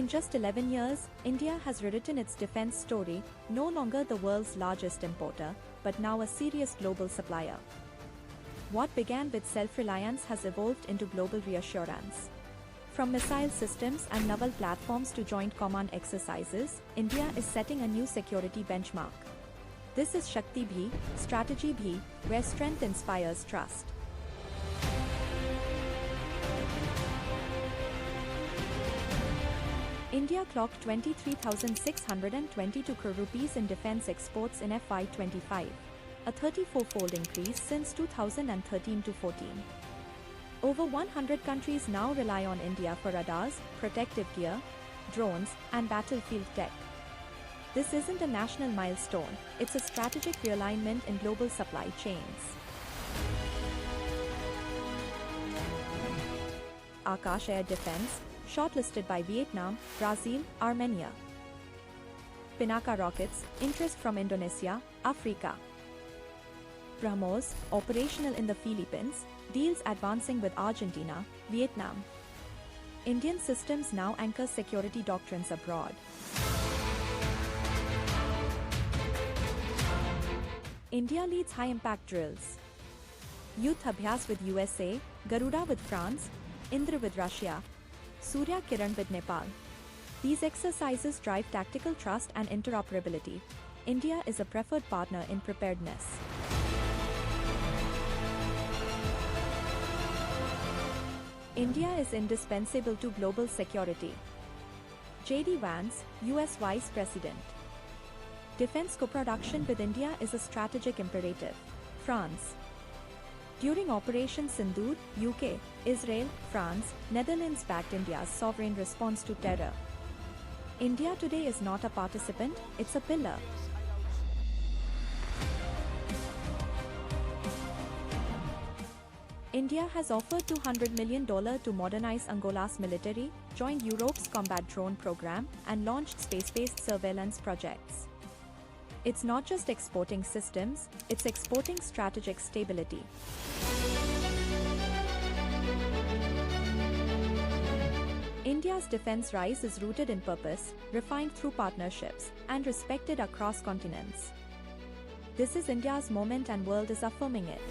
In just 11 years, India has rewritten its defense story, no longer the world's largest importer, but now a serious global supplier. What began with self-reliance has evolved into global reassurance. From missile systems and naval platforms to joint command exercises, India is setting a new security benchmark. This is Shakti Bhi, Strategy Bhi, where strength inspires trust. India clocked 23,622 crore rupees in defense exports in FY25, a 34-fold increase since 2013 to 14. Over 100 countries now rely on India for radars, protective gear, drones, and battlefield tech. This isn't a national milestone, it's a strategic realignment in global supply chains. Akash Air Defense, shortlisted by Vietnam, Brazil, Armenia. Pinaka Rockets, interest from Indonesia, Africa. BrahMos, operational in the Philippines, deals advancing with Argentina, Vietnam. Indian systems now anchor security doctrines abroad. India leads high-impact drills. Youth Abhyas with USA, Garuda with France, Indra with Russia, Surya Kiran with Nepal. These exercises drive tactical trust and interoperability. India is a preferred partner in preparedness. India is indispensable to global security. J.D. Vance, U.S. Vice President. Defense co-production with India is a strategic imperative. France. During Operation Sindoor, UK, Israel, France, Netherlands backed India's sovereign response to terror. India today is not a participant, it's a pillar. India has offered $200 million to modernize Angola's military, joined Europe's combat drone program, and launched space-based surveillance projects. It's not just exporting systems, it's exporting strategic stability. India's defense rise is rooted in purpose, refined through partnerships, and respected across continents. This is India's moment and world is affirming it.